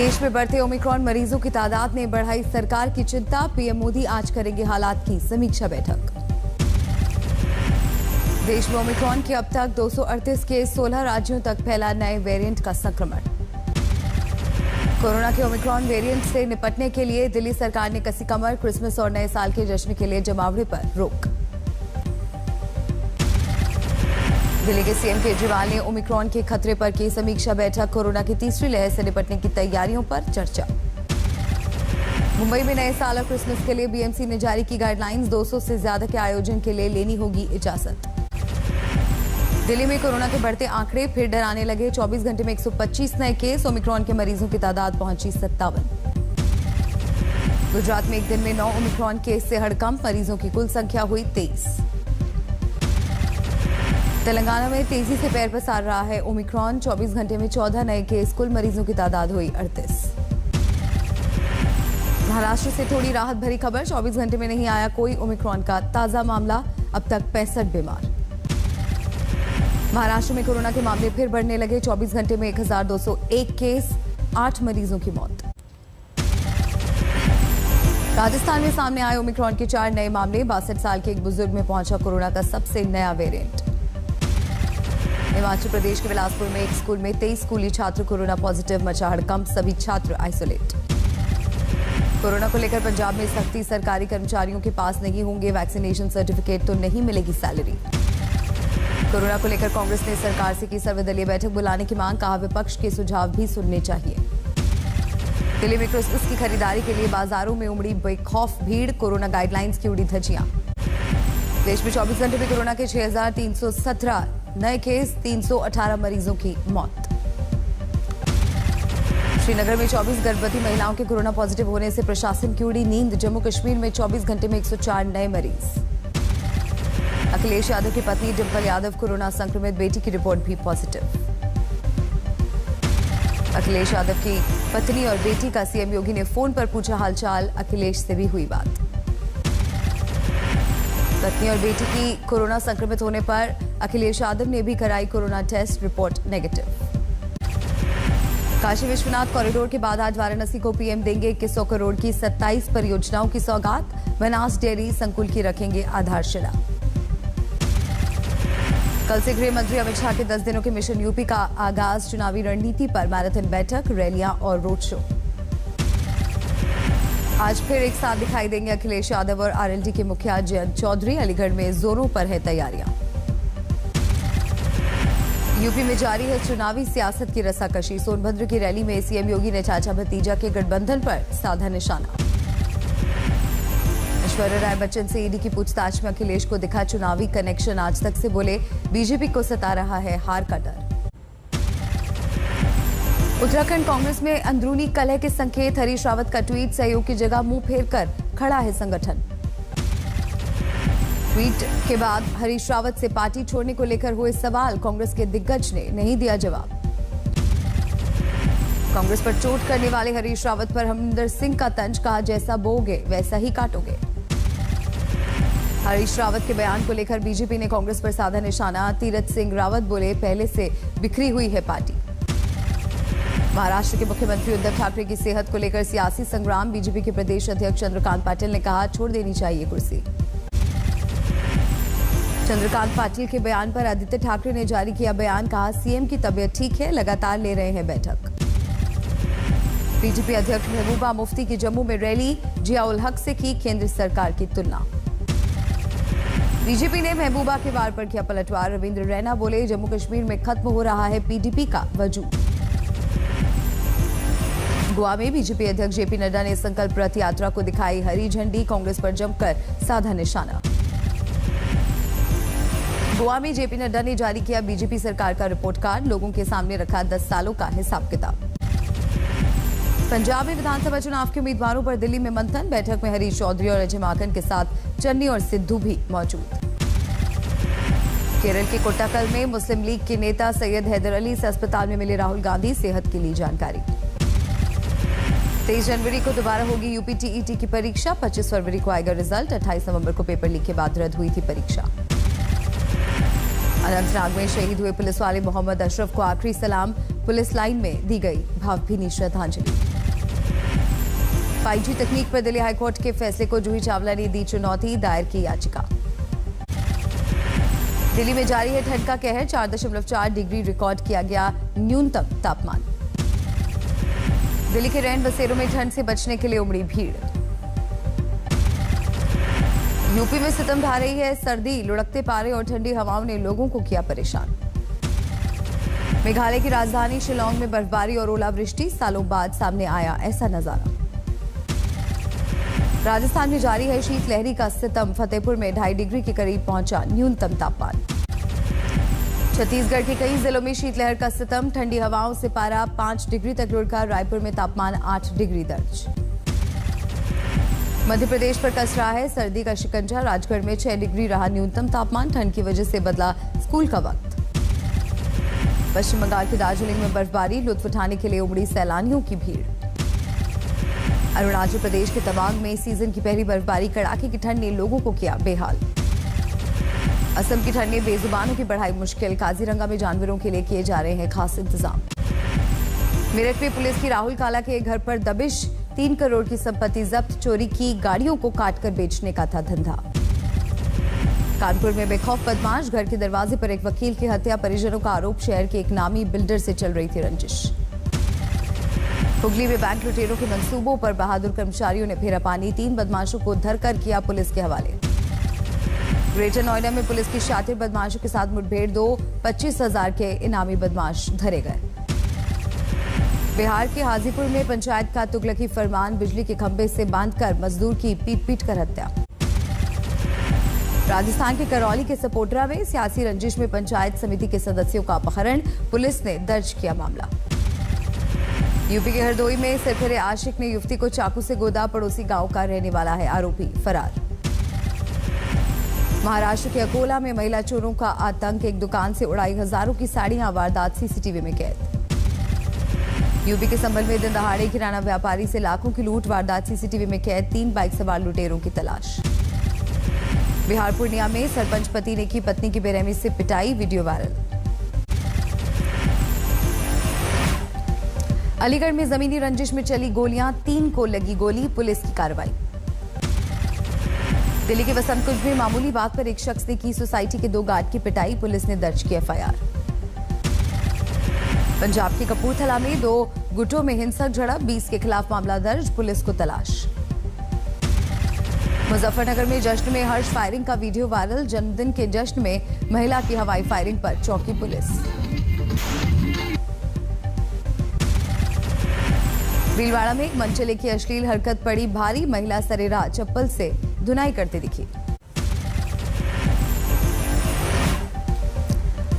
देश में बढ़ते ओमिक्रॉन मरीजों की तादाद ने बढ़ाई सरकार की चिंता। पीएम मोदी आज करेंगे हालात की समीक्षा बैठक। देश में ओमिक्रॉन के अब तक 238 केस, 16 राज्यों तक फैला नए वेरिएंट का संक्रमण। कोरोना के ओमिक्रॉन वेरिएंट से निपटने के लिए दिल्ली सरकार ने कसी कमर। क्रिसमस और नए साल के जश्न के लिए जमावड़े पर रोक। दिल्ली के सीएम केजरीवाल ने ओमिक्रॉन के खतरे पर की समीक्षा बैठक। कोरोना की तीसरी लहर से निपटने की तैयारियों पर चर्चा। मुंबई में नए साल और क्रिसमस के लिए बीएमसी ने जारी की गाइडलाइंस। 200 से ज्यादा के आयोजन के लिए लेनी होगी इजाजत। दिल्ली में कोरोना के बढ़ते आंकड़े फिर डराने लगे। 24 घंटे में 125 नए केस। ओमिक्रॉन के मरीजों की तादाद पहुंची 57। गुजरात में एक दिन में 9 ओमिक्रॉन केस से हड़कंप। मरीजों की कुल संख्या हुई 23। तेलंगाना में तेजी से पैर पसार रहा है ओमिक्रॉन। 24 घंटे में 14 नए केस। कुल मरीजों की तादाद हुई 38। महाराष्ट्र से थोड़ी राहत भरी खबर। 24 घंटे में नहीं आया कोई ओमिक्रॉन का ताजा मामला। अब तक 65 बीमार। महाराष्ट्र में कोरोना के मामले फिर बढ़ने लगे। 24 घंटे में 1201 केस, 8 मरीजों की मौत। राजस्थान में सामने आए ओमिक्रॉन के 4 नए मामले। 62 साल के एक बुजुर्ग में पहुंचा कोरोना का सबसे नया वेरिएंट। हिमाचल प्रदेश के बिलासपुर में एक स्कूल में 23 स्कूली छात्र कोरोना पॉजिटिव। मचा हड़कंप, सभी छात्र आइसोलेट। कोरोना को लेकर पंजाब में सख्ती। सरकारी कर्मचारियों के पास नहीं होंगे वैक्सीनेशन सर्टिफिकेट तो नहीं मिलेगी सैलरी। कोरोना को लेकर कांग्रेस ने सरकार से की सर्वदलीय बैठक बुलाने की मांग। कहा विपक्ष के सुझाव भी सुनने चाहिए। दिल्ली में क्रिसमस की खरीदारी के लिए बाजारों में उमड़ी बेखौफ भीड़। कोरोना गाइडलाइंस की उड़ी धज्जियां। देश में 24 घंटे में कोरोना के 6317 नए केस, 318 मरीजों की मौत। श्रीनगर में 24 गर्भवती महिलाओं के कोरोना पॉजिटिव होने से प्रशासन की उड़ी नींद। जम्मू कश्मीर में 24 घंटे में 104 नए मरीज। अखिलेश यादव की पत्नी डिंपल यादव कोरोना संक्रमित। बेटी की रिपोर्ट भी पॉजिटिव। अखिलेश यादव की पत्नी और बेटी का सीएम योगी ने फोन पर पूछा हालचाल। अखिलेश से भी हुई बात। पत्नी और बेटी की कोरोना संक्रमित होने पर अखिलेश यादव ने भी कराई corona test, report negative. Kashi Vishwanath corridor के बाद आज वाराणसी को पीएम देंगे 2100 करोड़ की 27 परियोजनाओं की सौगात। बनास डेयरी संकुल की रखेंगे आधारशिला। कल से गृह मंत्री अमित शाह के 10 दिनों के मिशन यूपी का आगाज। चुनावी रणनीति पर मैराथन बैठक, रैलियां और रोड शो। आज फिर एक साथ दिखाई देंगे अखिलेश यादव और आरएलडी के मुखिया जयंत चौधरी। अलीगढ़ में जोरों पर है तैयारियां। यूपी में जारी है चुनावी सियासत की रसाकशी। सोनभद्र की रैली में सीएम योगी ने चाचा भतीजा के गठबंधन पर साधा निशाना। ऐश्वर्या राय बच्चन से ईडी की पूछताछ में अखिलेश को दिखा चुनावी कनेक्शन। आज तक से बोले बीजेपी को सता रहा है हार का डर। उत्तराखंड कांग्रेस में अंदरूनी कलह के संकेत। हरीश रावत का ट्वीट। सहयोग की जगह मुंह फेर कर खड़ा है संगठन। ट्वीट के बाद हरीश रावत से पार्टी छोड़ने को लेकर हुए सवाल। कांग्रेस के दिग्गज ने नहीं दिया जवाब। कांग्रेस पर चोट करने वाले हरीश रावत पर हरमिंदर सिंह का तंज। कहा जैसा बोओगे वैसा ही काटोगे। हरीश रावत के बयान को लेकर बीजेपी ने कांग्रेस पर साधा निशाना। तीरथ सिंह रावत बोले पहले से बिखरी हुई है पार्टी। महाराष्ट्र के मुख्यमंत्री उद्धव ठाकरे की सेहत को लेकर सियासी संग्राम। बीजेपी के प्रदेश अध्यक्ष चंद्रकांत पाटिल ने कहा छोड़ देनी चाहिए कुर्सी। चंद्रकांत पाटिल के बयान पर आदित्य ठाकरे ने जारी किया बयान। कहा सीएम की तबीयत ठीक है, लगातार ले रहे हैं बैठक। बीजेपी अध्यक्ष महबूबा मुफ्ती की जम्मू में रैली। जिया उल हक से की केंद्र सरकार की तुलना। बीजेपी ने महबूबा के वार पर किया पलटवार। रविंद्र रैना बोले जम्मू कश्मीर में खत्म हो रहा है पीडीपी का वजूद। गोवा में बीजेपी अध्यक्ष जेपी नड्डा ने संकल्प रथ यात्रा को दिखाई हरी झंडी। कांग्रेस पर जमकर साधा निशाना। गोवा में जेपी नड्डा ने जारी किया बीजेपी सरकार का रिपोर्ट कार्ड। लोगों के सामने रखा 10 सालों का हिसाब किताब। पंजाब में विधानसभा चुनाव के उम्मीदवारों पर दिल्ली में मंथन। बैठक में हरीश चौधरी और अजय माकन के साथ चन्नी और सिद्धू भी मौजूद। केरल के कोट्टाकल में मुस्लिम लीग के नेता सैयद हैदर अली से अस्पताल में मिले राहुल गांधी। सेहत के लिए जानकारी। 23 जनवरी को दोबारा होगी यूपी टीईटी की परीक्षा। 25 फरवरी को आएगा रिजल्ट। 28 नवंबर को पेपर लीक के बाद रद्द हुई थी परीक्षा। अनंतनाग में शहीद हुए पुलिस वाले मोहम्मद अशरफ को आखिरी सलाम। पुलिस लाइन में दी गई भावभीनी श्रद्धांजलि। 5G तकनीक पर दिल्ली हाईकोर्ट के फैसले को जूही चावला ने दी चुनौती, दायर की याचिका। दिल्ली में जारी है ठंड का कहर, 4.4 डिग्री रिकॉर्ड किया गया न्यूनतम तापमान। दिल्ली के रैन बसेरों में ठंड से बचने के लिए उमड़ी भीड़। यूपी में सितम ढा रही है सर्दी, लुढ़कते पारे और ठंडी हवाओं ने लोगों को किया परेशान। मेघालय की राजधानी शिलांग में बर्फबारी और ओलावृष्टि, सालों बाद सामने आया ऐसा नजारा। राजस्थान में जारी है शीतलहरी का सितम, फतेहपुर में 2.5 डिग्री के करीब पहुंचा न्यूनतम तापमान। छत्तीसगढ़ के कई जिलों में शीतलहर का सितम, ठंडी हवाओं से पारा 5 डिग्री तक लुढ़का, रायपुर में तापमान 8 डिग्री दर्ज। मध्य प्रदेश पर कस रहा है सर्दी का शिकंजा, राजगढ़ में 6 डिग्री रहा न्यूनतम तापमान, ठंड की वजह से बदला स्कूल का वक्त। पश्चिम बंगाल के दार्जिलिंग में बर्फबारी, लुत्फ उठाने के लिए उमड़ी सैलानियों की भीड़। अरुणाचल प्रदेश के तवांग में सीजन की पहली बर्फबारी, कड़ाके की ठंड ने लोगों को किया बेहाल। असम की ठंड ने बेजुबानों की बढ़ाई मुश्किल, काजीरंगा में जानवरों के लिए किए जा रहे हैं खास इंतजाम। मेरठ में पुलिस की राहुल काला के घर पर दबिश, 3 करोड़ की संपत्ति जब्त, चोरी की गाड़ियों को काटकर बेचने का था धंधा। कानपुर में बेखौफ बदमाश, घर के दरवाजे पर एक वकील की हत्या, परिजनों का आरोप, शहर के एक नामी बिल्डर से चल रही थी रंजिश। हुगली में बैंक लुटेरों के मंसूबों पर बहादुर कर्मचारियों ने फेरा पानी, 3 बदमाशों को धरकर किया पुलिस के हवाले। ग्रेटर नोएडा में पुलिस की शातिर बदमाशों के साथ मुठभेड़, 25,000 के इनामी बदमाश धरे गए। बिहार के हाजीपुर में पंचायत का तुगलकी फरमान, बिजली के खंभे से बांधकर मजदूर की पीट कर हत्या। राजस्थान के करौली के सपोटरा में सियासी रंजिश में पंचायत समिति के सदस्यों का अपहरण, पुलिस ने दर्ज किया मामला। यूपी के हरदोई में सिरफिरे आशिक ने युवती को चाकू से गोदा, पड़ोसी गांव का रहने वाला है आरोपी फरार। महाराष्ट्र के अकोला में महिला चोरों का आतंक, एक दुकान से उड़ाई हजारों की साड़ियां, वारदात सीसीटीवी में कैद। यूपी के संभल में दिन दहाड़े किराना व्यापारी से लाखों की लूट, वारदात सीसीटीवी में कैद, 3 बाइक सवार लुटेरों की तलाश। बिहार पूर्णिया में सरपंच पति ने की पत्नी की बेरहमी से पिटाई, वीडियो वायरल। अलीगढ़ में जमीनी रंजिश में चली गोलियां, 3 को लगी गोली, पुलिस की कार्रवाई। दिल्ली के वसंत कुंज में मामूली बात पर एक शख्स ने की सोसाइटी के 2 गार्ड की पिटाई, पुलिस ने दर्ज की एफआईआर। पंजाब के कपूरथला में 2 गुटों में हिंसक झड़प, 20 के खिलाफ मामला दर्ज, पुलिस को तलाश। मुजफ्फरनगर में जश्न में हर्ष फायरिंग का वीडियो वायरल, जन्मदिन के जश्न में महिला की हवाई फायरिंग पर चौंकी पुलिस। भीलवाड़ा में एक मनचले की अश्लील हरकत पड़ी भारी, महिला सरेराह चप्पल से धुनाई करती दिखी।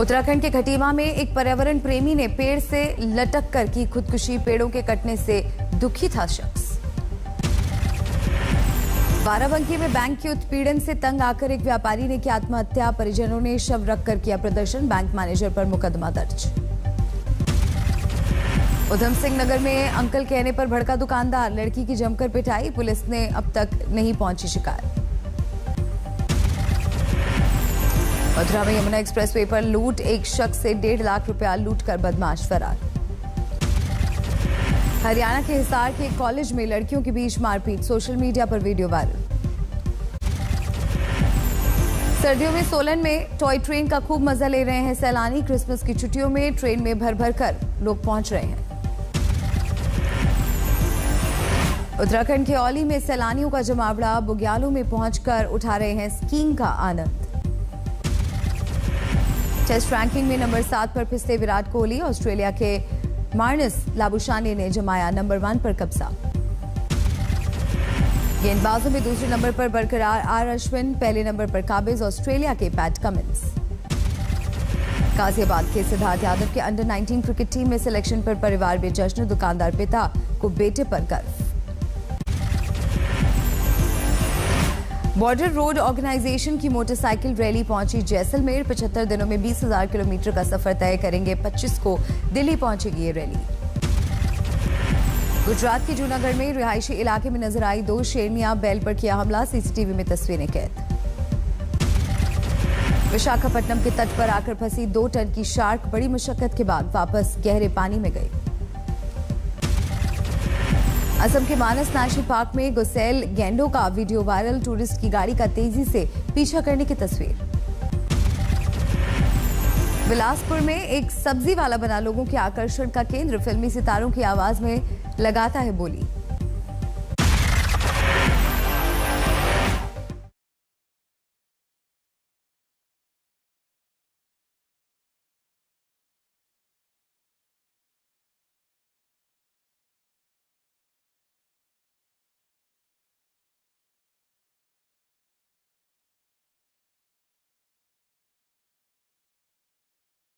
उत्तराखंड के खटीमा में एक पर्यावरण प्रेमी ने पेड़ से लटक कर की खुदकुशी, पेड़ों के कटने से दुखी था शख्स। बाराबंकी में बैंक के उत्पीड़न से तंग आकर एक व्यापारी ने की आत्महत्या, परिजनों ने शव रखकर किया प्रदर्शन, बैंक मैनेजर पर मुकदमा दर्ज। उधम सिंह नगर में अंकल कहने पर भड़का दुकानदार, लड़की की जमकर पिटाई, पुलिस ने अब तक नहीं पहुंची शिकायत। मथुरा में यमुना एक्सप्रेसवे पर लूट, एक शख्स से 1.5 लाख रुपया लूटकर बदमाश फरार। हरियाणा के हिसार के कॉलेज में लड़कियों के बीच मारपीट, सोशल मीडिया पर वीडियो वायरल। सर्दियों में सोलन में टॉय ट्रेन का खूब मजा ले रहे हैं सैलानी, क्रिसमस की छुट्टियों में ट्रेन में भर भर कर लोग पहुंच रहे हैं। उत्तराखंड के औली में सैलानियों का जमावड़ा, बुग्यालों में पहुंचकर उठा रहे हैं स्कीइंग का आनंद। टेस्ट रैंकिंग में नंबर 7 पर फिसले विराट कोहली, ऑस्ट्रेलिया के मार्नस लाबुशाने ने जमाया नंबर 1 पर कब्जा। गेंदबाजों में दूसरे नंबर पर बरकरार आर अश्विन, पहले नंबर पर काबिज ऑस्ट्रेलिया के पैट कमिंस। गाजियाबाद के सिद्धार्थ यादव के अंडर 19 क्रिकेट टीम में सिलेक्शन पर परिवार में जश्न, दुकानदार पिता को बेटे पर गर्व। बॉर्डर रोड ऑर्गेनाइजेशन की मोटरसाइकिल रैली पहुंची जैसलमेर, 75 दिनों में 20,000 किलोमीटर का सफर तय करेंगे, 25 को दिल्ली पहुंचेगी ये रैली। गुजरात के जूनागढ़ में रिहायशी इलाके में नजर आई 2 शेरनियां, बैल पर किया हमला, सीसीटीवी में तस्वीरें कैद। विशाखापट्टनम के तट पर आकर फंसी 2 टन की शार्क, बड़ी मशक्कत के बाद वापस गहरे पानी में गई। असम के मानस नेशनल पार्क में गुसेल गैंडों का वीडियो वायरल, टूरिस्ट की गाड़ी का तेजी से पीछा करने की तस्वीर। बिलासपुर में एक सब्जी वाला बना लोगों के आकर्षण का केंद्र, फिल्मी सितारों की आवाज में लगाता है बोली।